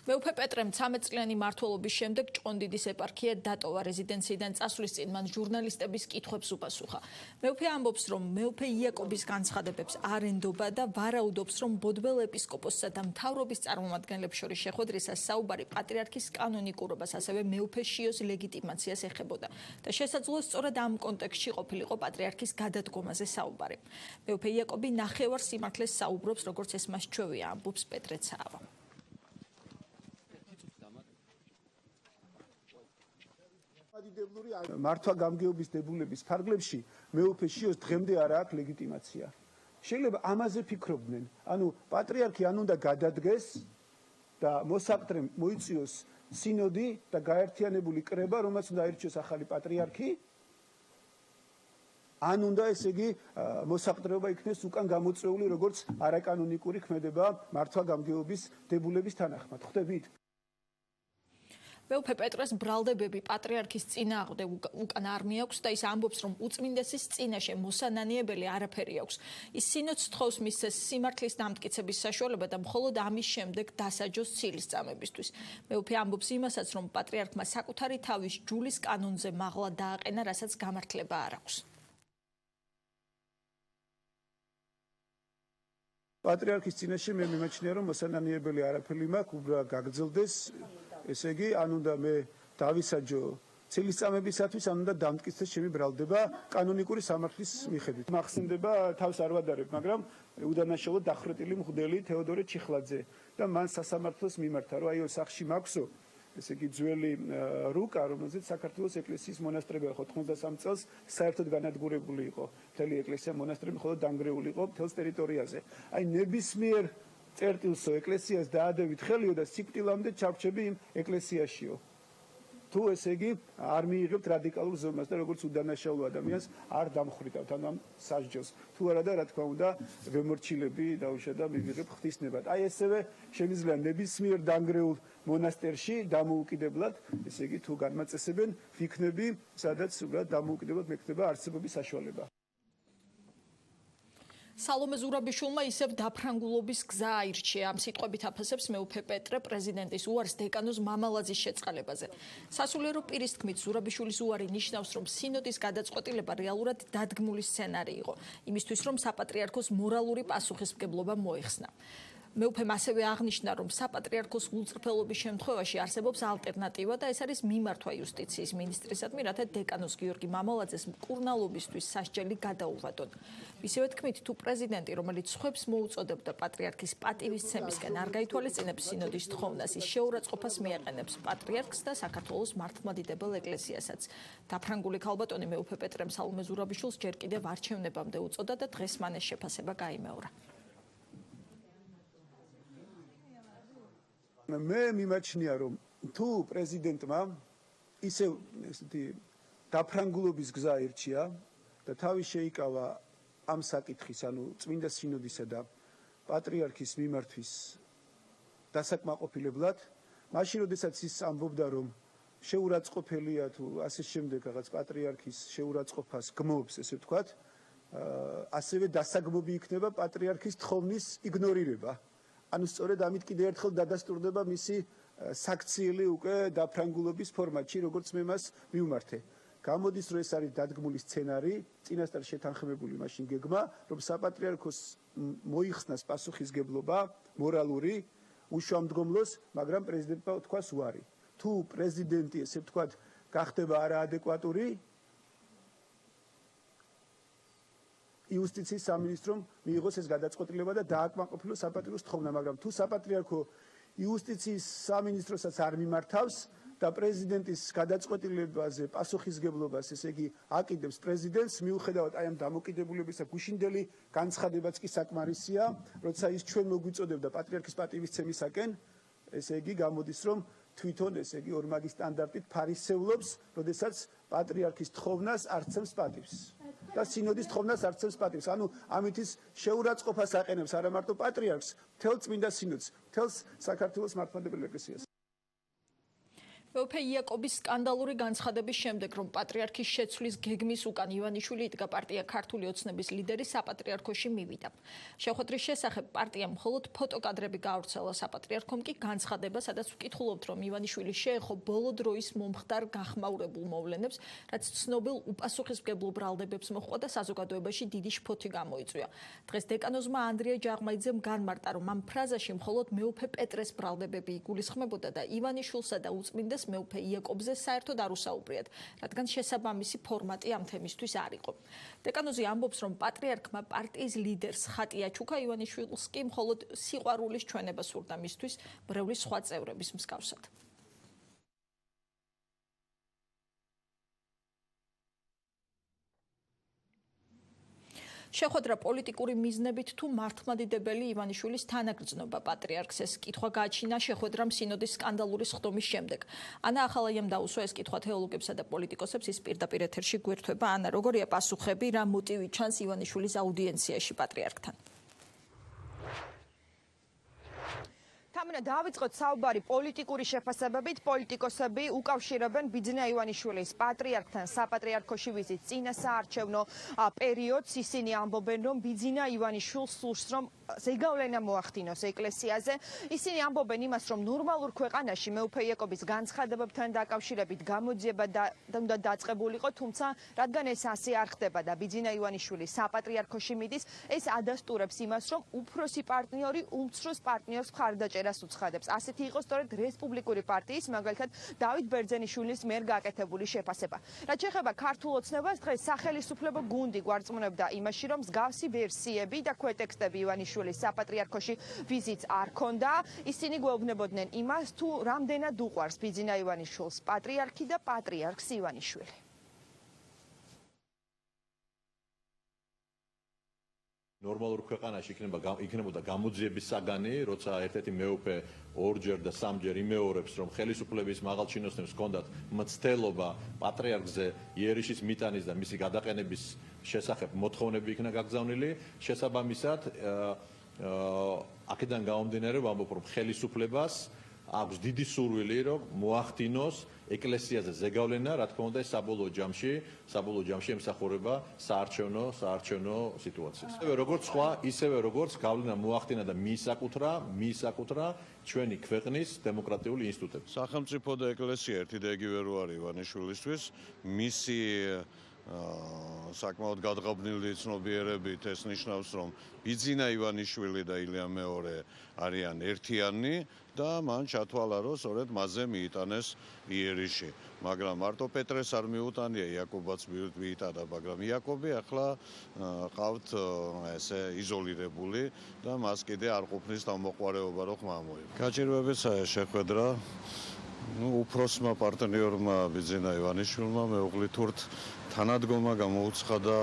მეუფე პეტრემ 13 წლიანი მმართველობის შემდეგ ჭყონდიდის ეპარქია დატოვა. რეზიდენციიდან წასვლის წინ მან ჟურნალისტების კითხვებს უპასუხა. მეუფე ამბობს, რომ მეუფე იაკობის განცხადებებს არ ენდობა და ვარაუდობს, რომ ბოდბელ ეპისკოპოსსა და მთავრობის წარმომადგენლებს შორის შეხვედრისას საუბარი პატრიარქის კანონიკურობას, ასევე მეუფე შიოს ლეგიტიმაციას ეხებოდა და შესაძლოა სწორედ ამ კონტექსტში ყოფილიყო პატრიარქის გადადგომაზე საუბარი. მეუფე იაკობი ნახევარ სიმართლეს საუბრობს, როგორც ეს მას ჩვევია, ამბობს პეტრე ცაავა. მართვა გამგეობის დებულების ფარგლებში მეუფე შიოს დღემდე არ აქვს ლეგიტიმაცია. შეიძლება ამაზე ფიქრობდნენ, ანუ პატრიარქი ან უნდა გადადგეს და მოსაყდრემ მოიწიოს სინოდი და გაერთიანებული კრება, რომელსაც უნდა აირჩიოს ახალი პატრიარქი, ან უნდა ესე იგი მოსაყდრეობა იქნეს უკან გამოწვეული როგორც არაკანონიკური ქმედება მართვა გამგეობის დებულების თანახმად. ხვდებით? მეუფე პეტრეს ბრალდებები პატრიარქის წინააღმდეგ უკან არ მიაქვს და ის ამბობს, რომ უწმინდესის წინაშე მოსანანიებელი არაფერი აქვს. ის სინოდს თხოვს მისცეს სიმართლის დამტკიცების საშუალება და მხოლოდ ამის შემდეგ დასაჯოს ცილისწამებისთვის. მეუფე ამბობს იმასაც, რომ პატრიარქმა საკუთარი თავის ჯულის კანონზე მაღლა დააყენა, რასაც გამართლება არ აქვს. პატრიარქის წინაშე მე მიმაჩნია, რომ მოსანანიებელი არაფერი მაქვს, უბრალოდ გაგრძელდეს. ესე იგი, ან უნდა მე დავისაჯო ცილისწამებისათვის, ან უნდა დამტკიცდეს ჩემი ბრალდება კანონიკური სამართლის მიხედვით. მახსენდება, თავს არ ვადარებ, მაგრამ უდანაშაულოდ დახვრეტილი მღვდელი თეოდორე ჩიხლაძე და მან სასამართლოს მიმართა, რომ აიო სახში მაქვსო, ესე იგი ძველი რუკა, რომელზეც საქართველოს ეკლესიის მონასტრები 93 წელს საერთოდ განადგურებული იყო. მთელი ეკლესია მონასტრები მხოლოდ დანგრეული იყო მთელს ტერიტორიაზე. აი ნებისმიერ წერტილსო ეკლესიას დაადევით ხელიო და სიკვდილამდე ჩარჩები იმ ეკლესიაშიო. თუ ესე იგი არ მიიღებთ რადიკალურ ზომას და როგორც უდანაშაულო ადამიანს არ დამხვრიტავთ ამ სასჯელს. თუ არა და რა თქმა უნდა ვემორჩილები დაუშვა და მივიღებ ღვთისნებად. აი ესევე შემიძლია ნებისმიერ დანგრეულ მონასტერში დამოუკიდებლად, ესე იგი თუ განმაწესებენ ფიქნები, სადაც უბრალოდ დამოუკიდებლად მექნება არსებობის საშუალება. სალომე ზურაბიშვილმა ისევ დაფრანგულობის გზა აირჩია. ამ სიტყვებით აფასებს მეუფე პეტრე პრეზიდენტის უარს დეკანოს მამალაძის შეწყალებაზე. სასულიერო პირის თქმით, ზურაბიშვილის უარი ნიშნავს, რომ სინოდის გადაწყვეტილება რეალურად დადგმული სცენარი იყო, იმისთვის რომ საპატრიარქოს მორალური პასუხისმგებლობა მოეხსნა. მეუფემ ასევე აღნიშნა, რომ საპატრიარქოს უწრფელობის შემთხვევაში არსებობს ალტერნატივა და ეს არის მიმართვა იუსტიციის მინისტრისადმი, რათა დეკანოს გიორგი მამალაძეს მკურნალობისთვის სასჯელი გადაუღადონ. ისევე თქმით, თუ პრეზიდენტი, რომელიც სხვებს მოუწოდებდა პატრიარქის პატივისცემისკენ, არ გაითვალისწინებს სინოდის თხოვნას, ის შეურაცხყოფას მიაყენებს პატრიარქს და საქართველოს მართლმადიდებელ ეკლესიასაც. დაფრანგული ქალბატონი მეუფე პეტრემ სალომე ზურაბიშვილს ჯერ კიდევ არჩევნებამდე უწოდა და დღეს მან ეს შეფასება გაიმეორა. მე მიმაჩნია, რომ თუ პრეზიდენტმა ისევ ესეთი დაფრანგულობის გზა ირჩია და თავი შეიკავა ამ საკითხის, ანუ წმინდა სინოდისა და პატრიარქის მიმართვის დასაკმაყოფილებლად, მაშინ როდესაც ის ამბობდა, რომ შეურაცხყოფელია თუ ასე შემდეგ რაღაც პატრიარქის შეურაცხყოფას გმობს, ესე ვთქვათ, ასევე დასაგმობი იქნება პატრიარქის თხოვნის იგნორირება. ანუ სწორედ ამით კიდევ ერთხელ დადასტურდება მისი საქციელი უკვე დაფრანგულობის ფორმატში, როგორც მე მას მივმართე. გამოდის, რომ ეს არის დადგმული სცენარი, წინასწარ შეთანხმებული მაშინ გეგმა, რომ საპატრიარქოს მოიხსნას პასუხისგებლობა მორალური უშუალომდგომლოს, მაგრამ პრეზიდენტმა თქვას უარი. თუ პრეზიდენტი, ესე ვთქვათ, გახდება არაადეკვატური, იუსტიციის სამინისტრომ მიიღოს ეს გადაწყვეტილება და დააკმაყოფილოს საპატრიარქოს თხოვნა, მაგრამ თუ საპატრიარქო იუსტიციის სამინისტროსაც არ მიმართავს და პრეზიდენტის გადაწყვეტილებაზე პასუხისგებლობას, ესე იგი, აკიდებს პრეზიდენტს, მიუხედავად აი ამ დამოკიდებულებისა გუშინდელი განცხადებაც კი საკმარისია, როცა ის ჩვენ მოგვიწოდებდა პატრიარქის პატივისცემისაკენ, ესე იგი, გამოდის, რომ თვითონ ესე იგი ორმაგი სტანდარტით ფარისევლობს, როდესაც პატრიარქის თხოვნას არცემს პატივს და სინოდის თხოვნას არცემს პატივს. ანუ ამით ის შეურაცხყოფას აყენებს არა მარტო პატრიარქს, მთელ წმინდა სინოდს, მთელს საქართველოს მართლმადიდებელ ეკლესიას. მეუფე იაკობის სკანდალური განცხადების შემდეგ, რომ პატრიარქის შეცვლის გეგმის უკან ივანიშვილი იდგა, პარტია ქართული ოცნების ლიდერი საპატრიარქოში მივიდა. შეხვედრის შესახებ პარტიამ მხოლოდ ფოტოკადრები გაავრცელა, საპატრიარქომ კი განცხადება, სადაც ვკითხულობთ, რომ ივანიშვილი შეეხო ბოლო დროის მომხდარ გახმაურებულ მოვლენებს, რაც ცნობილ უპასუხისმგებლო ბრალდებებს მოჰყვა და საზოგადოებაში დიდი შფოთი გამოიწვია. დღეს დეკანოზმა ანდრია ჯაღმაიძემ განმარტა, რომ ამ ფრაზაში მხოლოდ მეუფე პეტრეს ბრალდებები იგულისხმებოდა და ივანიშვილსა და უწმინდეს მეუფე იაკობზე საერთოდ არ უსაუბრიათ, რადგან შესაბამისი ფორმატი ამ თემისთვის არ იყო. დეკანოზი ამბობს, რომ პატრიარქმა პარტიის ლიდერს ხატი აჩუქა, ივანიშვილს კი მხოლოდ სიყვარულის ჩვენება სურდა მისთვის, მრევლის სხვა წევრების მსგავსად. შეხვედრა პოლიტიკური მიზნებით თუ მართლმადიდებელი ივანიშვილის თანაგრძნობა პატრიარქს ეს კითხვა გააჩინა შეხვედრამ სინოდის სკანდალური სხდომის შემდეგ. ანა ახალაიამ დაუსვა ეს კითხვა თეოლოგებსა და პოლიტიკოსებს, ის პირდაპირ ეთერში გვერდება. ანა, როგორია პასუხები, რა მოტივი ჩანს ივანიშვილის აუდიენციაში პატრიარქთან? თამინა, დავიწყოთ საუბარი პოლიტიკური შეფასებებით. პოლიტიკოსები უკავშირებენ ბიძინა ივანიშვილის პატრიარქთან საპატრიარქოში ვიზიტს წინა საარჩევნო პერიოდს. ისინი ამბობენ, რომ ბიძინა ივანიშვილს სურს, რომ ზეგავლენა მოახდინოს ეკლესიაზე. ისინი ამბობენ იმას, რომ ნორმალურ ქვეყანაში მეუფე იაკობის განცხადებებთან დაკავშირებით გამოძიება უნდა დაწყებულიყო, თუმცა რადგან ეს ასე არ ხდება და ბიძინა ივანიშვილი საპატრიარქოში მიდის, ეს ადასტურებს იმას, რომ უფროსი პარტნიორი უმცროს პარტნიორს მხარდაჭერას უცხადებს. ასეთი იყო სწორედ რესპუბლიკური პარტიის, მაგალითად დავით ბერძენიშვილის მიერ გაკეთებული შეფასება. რაც შეეხება ქართულ ოცნებას, დღეს სახელისუფლებო გუნდი გვარწმუნებდა იმაში, რომ მსგავსი ვერსიები და ქვეტექსტები ივანიშვილის საპატრიარქოში ვიზიტს არ ქონდა. ისინი გვეუბნებოდნენ იმას, თუ რამდენად უყვარს ბიძინა ივანიშვილს პატრიარქი და პატრიარქს ივანიშვილი. ნორმალურ ქვეყანაში იქნებოდა გამოძიების საგანი, როცა ერთ-ერთი მეუფე ორჯერ და სამჯერ იმეორებს, რომ ხელისუფლების მაღალ ჩინოსნებს ჰქონდათ მცდელობა პატრიარქზე იერიშის მიტანის და მისი გადაყენების შესახებ მოთხოვნები იქნა გაგზავნილი. შესაბამისად, აქედან გამომდინარე ვამბობ, რომ ხელისუფლებას აქვს დიდი სურვილი, რომ მოახდინოს ეკლესიაზე ზეგავლენა, რა თქმა უნდა, საბოლოო ჯამში ემსახურება საარჩევნო სიტუაციას. ისევე როგორც გავლენა მოახდინა და მიისაკუთრა ჩვენი ქვეყნის დემოკრატიული ინსტიტუტები. სახელმწიფო და ეკლესია ერთი და იგივე რო არის ივანიშვილისთვის, მისი საკმაოდ გადაღებნილი ცნობიერებით ეს ნიშნავს, რომ ბიძინა ივანიშვილი და ილია მეორე არიან ერთიანი და მან ჩათვალა, რომ სწორედ მასზე მიიტანეს იერიში. მაგრამ მარტო პეტრეს არ მიუტანია, იაკობაც მიიტანა, მაგრამ იაკობი ახლა ყავთ ესე იზოლირებული და მას კიდე არ ყოფნის თავმოყვარეობა რო ხმა მოიგო. გაჭირვებებია შეხვედრა. უფროსმა პარტნიორმა ბიძინა ივანიშვილმა მეუღლით ურთ თანადგომა გამოუცხადა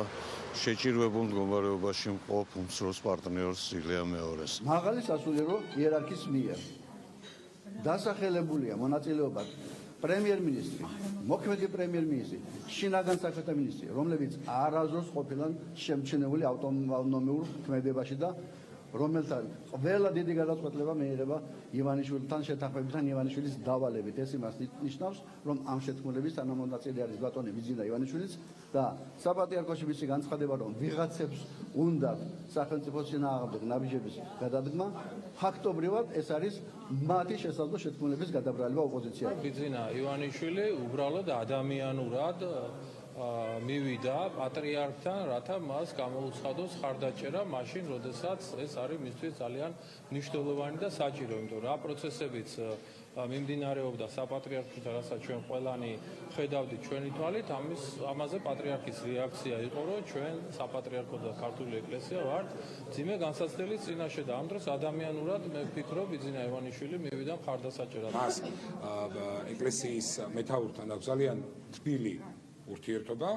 შეჭირვებულ მდგომარეობაში მყოფ უმცროს პარტნიორს ილია მეორეს. მაღალი სასულიერო იერარქის მიერ დასახელებულია მონაწილეობა პრემიერ-მინისტრი, მოქმედი პრემიერ-მინისტრი, შინაგან საქმეთა მინისტრი, რომლებიც არასდროს ყოფილან შემჩნეული ავტონომიურ ქმედებაში და რომელთა ყველა დიდი გადაწყვეტილება მიიღება ივანიშვილთან შეთანხმებიდან ივანიშვილის დავალებით. ეს იმას ნიშნავს, რომ ამ შეთქმულების თანამონაწილე არის ბატონი ბიძინა ივანიშვილიც და საპატრიარქოში მისი განცხადება, რომ ვიღაცებს უნდა სახელმწიფოს წინააღმდეგ ნაბიჯების გადადგმა, ფაქტობრივად ეს არის მათი შესაძლო შეთქმულების გადაბრალება ოპოზიციაზე. ბიძინა ივანიშვილი უბრალოდ ადამიანურად მივიდა პატრიარქთან, რათა მას გამოუცხადოს ხარდაჭერა მაშინ, როდესაც ეს არის მისთვის ძალიან მნიშვნელოვანი და საჭირო, იმიტომ რა პროცესებიც მიმდინარეობდა საპატრიარქოში და რასაც ჩვენ ყველანი ხედავდით ჩვენი თვალით, ამაზე პატრიარქის რეაქცია იყო, რომ ჩვენ საპატრიარქო და ქართული ეკლესია ვართ ძიმე განსაცდელის წინაშე და ამ დროს ადამიანურად მე ვფიქრობ, ბიძინა ივანიშვილი მივიდა ხარდასაჭერად. მას ეკლესიის მეთაურთან აქვს ძალიან თბილი ურთიერთობა.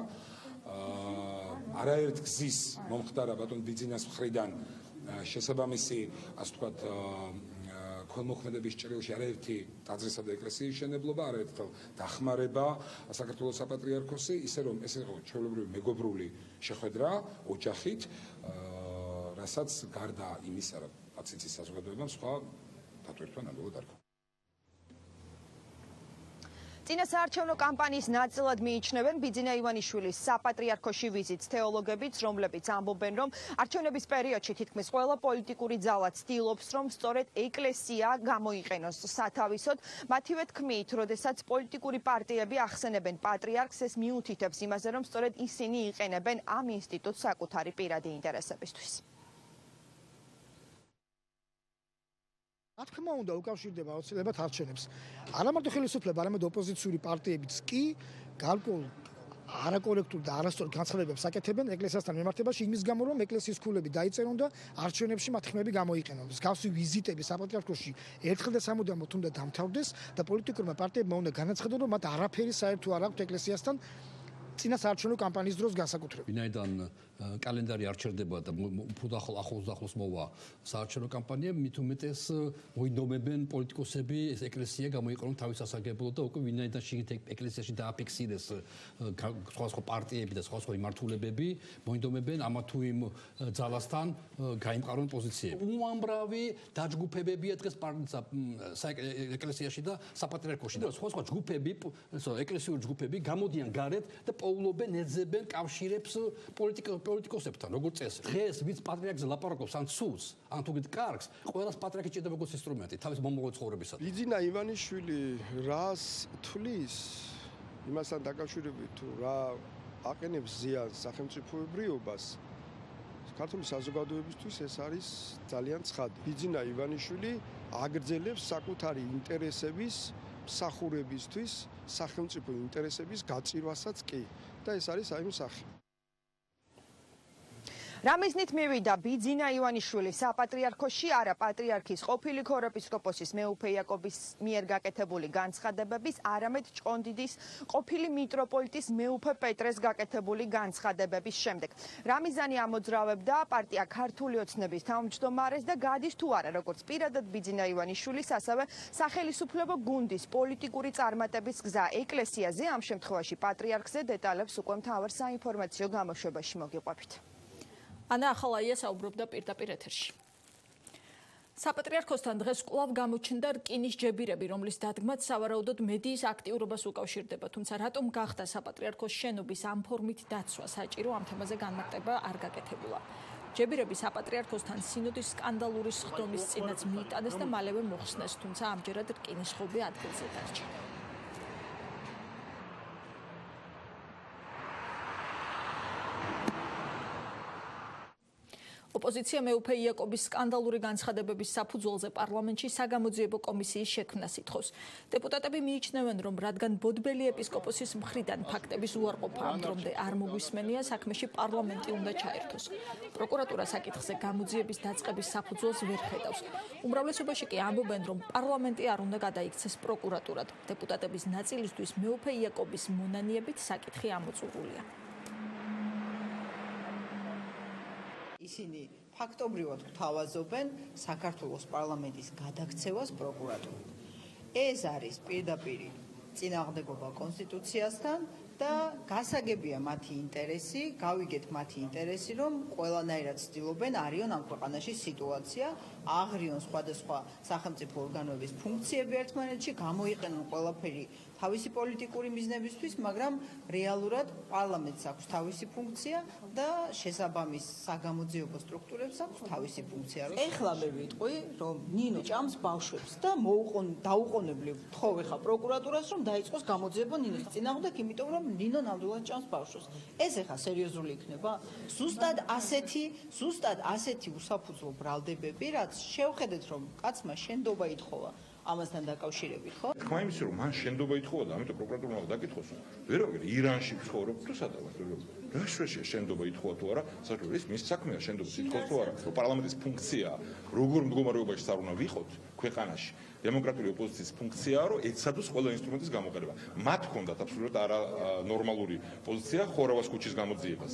არაერთ გზის მომხდარა ბატონ ბიძინას მხრიდან შესაბამისი, ასე ვთქვათ, ქველმოქმედების ჭრილში არაერთი ტაძრისა და ეკლესიის შენებლობა, არაერთხელ დახმარება საქართველოს საპატრიარქოსი, ისე რომ ეს იყო ჩვეულებრივი მეგობრული შეხვედრა ოჯახით, რასაც გარდა იმისა, რომ აციცის საზოგადოებამ სხვა დატვირთვა ნამდვილად არ ქონდა. წინასაარჩევნო კამპანიის ნაწილად მიიჩნევენ ბიძინა ივანიშვილის საპატრიარქოში ვიზიტს თეოლოგებიც, რომლებიც ამბობენ, რომ არჩევნების პერიოდში თითქმის ყველა პოლიტიკური ძალა ცდილობს, რომ სწორედ ეკლესია გამოიყენოს სათავისოდ. მათივე თქმით, როდესაც პოლიტიკური პარტიები ახსენებენ პატრიარქს, ეს მიუთითებს იმაზე, რომ სწორედ ისინი იყენებენ ამ ინსტიტუტს საკუთარი პირადი ინტერესებისთვის. რა თქმა უნდა, უკავშირდება აუცილებლად არჩევნებს. არა მარტო ხელისუფლება, არამედ ოპოზიციური პარტიებიც კი გარკვეულ არაკორექტულ და არასწორ განცხადებებს აკეთებენ ეკლესიასთან მიმართებაში, იმის გამო, რომ ეკლესიის ქულები დაიწერონ და არჩევნებში მათ ხმები გამოიყენონ. მსგავსი ვიზიტები საპატრიარქოში ერთხელ და სამუდამოდ უნდა დამთავრდეს და პოლიტიკურმა პარტიებმა უნდა განაცხადონ, რომ მათ არაფერი საერთო არ აქვთ ეკლესიასთან წინასაარჩევნო კამპანიის დროს განსაკუთრებით. ვინაიდან კალენდარი არ ჩერდება და ახლოს მოვა საარჩევნო კამპანია, მით უმეტეს მოინდომებენ პოლიტიკოსები ეს ეკლესია გამოიყენონ თავის სასარგებლოდ და უკვე ვინაიდან ეკლესიაში დააფიქსირეს სხვადასხვა პარტიები და სხვადასხვა მიმართულებები, მოინდომებენ ამა თუ იმ ძალასთან გაიმყარონ პოზიციები. უამრავი დაჯგუფებებია დღეს ეკლესიაში და საპატრიარქოში და სხვადასხვა ჯგუფები, ეკლესიური ჯგუფები გამოდიან გარეთ და პოულობენ, ეძებენ კავშირებს პოლიტიკოსებთან, როგორც წესი. დღეს ვინც პატრიარქზე ლაპარაკობს, ან ცუს, ან თუ კარგს, ყველას პატრიარქი ჭირდება როგორც ინსტრუმენტი თავის მომავალ ცხოვრებისას. ბიძინა ივანიშვილი რას თვლის იმასთან დაკავშირებით, თუ რა აყენებს ზიანს სახელმწიფოებრიობას, ქართული საზოგადოებისთვის ეს არის ძალიან ცხადი. ბიძინა ივანიშვილი აგრძელებს საკუთარი ინტერესების მსახურებისთვის, სახელმწიფო ინტერესების გაწირვასაც კი და ეს არის აი იმ სახე. რა მიზნით მივიდა ბიძინა ივანიშვილი საპატრიარქოში, არა პატრიარქის ყოფილი ქორეპისკოპოსის მეუფე იაკობის მიერ გაკეთებული განცხადებების, არამედ ჭყონდიდის ყოფილი მიტროპოლიტის მეუფე პეტრეს გაკეთებული განცხადებების შემდეგ. რა მიზანი ამოძრავებდა პარტია ქართული ოცნების თავმჯდომარეს და გადის თუ არა როგორც პირადად ბიძინა ივანიშვილის, ასევე სახელისუფლებო გუნდის პოლიტიკური წარმატების გზა ეკლესიაზე, ამ შემთხვევაში პატრიარქზე დეტალებს უკვე მთავარ საინფორმაციო გამოშვებაში მოგიყვებით. ანა ახალაია საუბრობდა პირდაპირ ეთერში. საპატრიარქოსთან დღეს კვლავ გამოჩნდა რკინის ჯებირები, რომლის დადგმაც სავარაუდოდ მედიის აქტიურობას უკავშირდება, თუმცა რატომ გახდა საპატრიარქოს შენობის ამ ფორმით დაცვა საჭირო, ამ თემაზე განმარტება არ გაკეთებულა. ჯებირები საპატრიარქოსთან სინოდის სკანდალური სხდომის წინაც მიიტანეს და მალევე მოხსნეს, თუმცა ამჯერად რკინის ხობი ადგილზე დარჩა. ოპოზიცია მეუფე იაკობის სკანდალური განცხადებების საფუძველზე პარლამენტში საგამოძიებო კომისიის შექმნას ითხოვს. დეპუტატები მიიჩნევენ, რომ რადგან ბოდბელი ეპისკოპოსის მხრიდან ფაქტების უარყოფა ამ დრომდე არ მოგვისმენია, საქმეში პარლამენტი უნდა ჩაერთოს. პროკურატურა საკითხზე გამოძიების დაწყების საფუძველს ვერ ხედავს. უმრავლესობაში კი ამბობენ, რომ პარლამენტი არ უნდა გადაიქცეს პროკურატურად. დეპუტატების ნაწილისთვის მეუფე იაკობის მონანიებით საკითხი ამოწურულია. ისინი ფაქტობრივად გვთავაზობენ საქართველოს პარლამენტის გადაქცევას პროკურატურით. ეს არის პირდაპირ წინააღმდეგობა კონსტიტუციასთან და გასაგებია მათი ინტერესი, გავიგეთ მათი ინტერესი, რომ ყველანაირად ცდილობენ არიონ ამ ქვეყანაში სიტუაცია, აღრიონ სხვადასხვა სახელმწიფო ორგანოების ფუნქციები ერთმანეთში, გამოიყენონ ყველაფერი თავისი პოლიტიკური მიზნებისთვის, მაგრამ რეალურად პარლამენტს აქვს თავისი ფუნქცია და შესაბამის საგამოძიებო სტრუქტურებს აქვს თავისი ფუნქცია. ეხლა მე ვიტყვი, რომ ნინო ჭამს ბავშვებს და დაუყოვნებლივ ვთხოვ ეხლა პროკურატურას, რომ დაიწყოს გამოძიება ნინოს წინააღმდეგ, იმიტომ რომ ნინო ნამდვილად ჭამს ბავშვებს. ეს ეხლა სერიოზული იქნება? ზუსტად ასეთი უსაფუძვლო ბრალდებები, რაც შევხედეთ, რომ კაცმა შენდობა ითხოვა ამასთან დაკავშირებით, ხო? თქმა იმის რომ მან შენდობა ითხოვა და ამიტომ პროკურატურამ დაკითხოს, ვერავინ ირანში ცხოვრობ თუ სადაა, რა შეშია შენდობა ითხოვა თუ არა, საერთოდ ის მის საქმეა შენდობა ითხოვა თუ არა, რომ პარლამენტის ფუნქციაა, როგორ მდგომარეობაში არ უნდა ვიყოთ ქვეყანაში. დემოკრატიული ოპოზიციის ფუნქციაა, რომ ეცადოს ყველა ინსტრუმენტის გამოყენება. მათ ჰქონდათ აბსოლუტურად არა ნორმალური პოზიცია ხორავას ქუჩის გამოძიებას.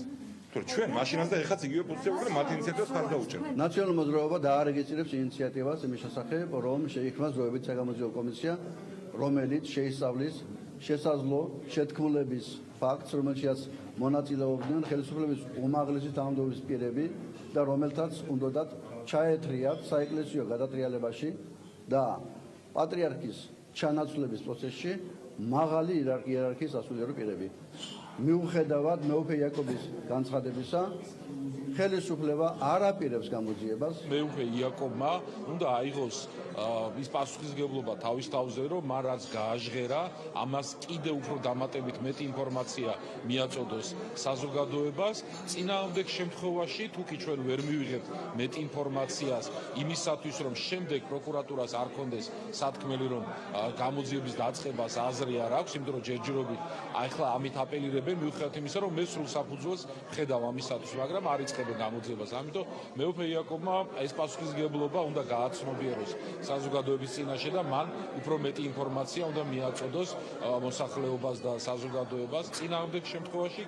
ჩვენ მაშინაც და ეხაც იგივე პოზიცია ვიყავით, მათ ინიციატივას ხარ დაუჭერთ. ნაციონალური მოძრაობა დაარეგისტრირებს ინიციატივას იმის შესახებ, რომ შეიქმნას დროებით საგამოძიებო კომისია, რომელიც შეისწავლის შესაძლო შეთქმულების ფაქტს, რომელშიც მონაწილეობდნენ ხელისუფლების უმაღლესი თანამდებობის პირები და რომელთაც უნდათ ჩაეთრიათ საეკლესიო გადატრიალებაში და პატრიარქის ჩანაცვლების პროცესში მაღალი იერარქიის სასულიერო პირები. მიუხედავად მეუფე იაკობის განცხადებისა, ხელისუფლება არ აპირებს გამოძიებას. მეუფე იაკობმა უნდა აიღოს ის პასუხისმგებლობა თავის თავზე, რომ მან რაც გააჟღერა, ამას კიდევ უფრო დამატებით მეტი ინფორმაცია მიაწოდოს საზოგადოებას. წინააღმდეგ შემთხვევაში, თუკი ჩვენ ვერ მივიღებთ მეტი ინფორმაციას იმისათვის, რომ შემდეგ პროკურატურას არ კონდეს სათქმელი, რომ გამოძიების დაწყებას აზრი არ აქვს, იმიტომ რომ ჯერჯერობით ახლა ამით აპელირებენ, მიუხედავად იმისა, რომ მე სრულ საფუძველს ვხედავ ამისათვის, მაგრამ არ იწყებენ გამოძიებას. ამიტომ მეუფე იაკობმა ეს პასუხისმგებლობა უნდა გააცნობიეროს საზოგადოების წინაშე და მან უფრო მეტი ინფორმაცია უნდა მიაწოდოს მოსახლეობას და საზოგადოებას. წინააღმდეგ შემთხვევაში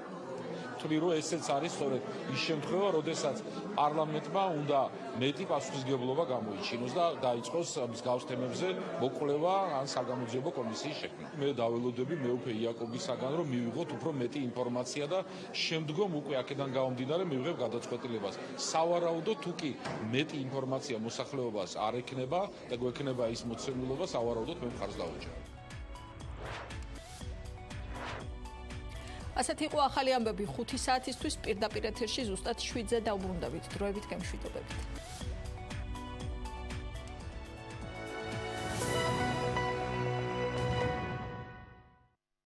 ვთვლი, რომ ესეც არის სწორედ ის შემთხვევა, როდესაც პარლამენტმა უნდა მეტი პასუხისმგებლობა გამოიჩინოს და დაიწყოს მსგავს თემებზე მოკვლევა ან საგამოძიებო კომისიის შექმნა. მე დაველოდები მეუფე იაკობისაგან, რომ მივიღოთ უფრო მეტი ინფორმაცია და შემდგომ უკვე აქედან გამომდინარე მივიღებ გადაწყვეტილებას. სავარაუდოდ თუკი მეტი ინფორმაცია მოსახლეობას არ ექნება და გვექნება ის მოცემულობა, სავარაუდოდ მე მხარს დავუჭერ. ასეთი იყო ახალი ამბები 5 საათისთვის პირდაპირ ეთერში ზუსტად 7-ზე დავბრუნდებით დროებით გემშვიდობებით.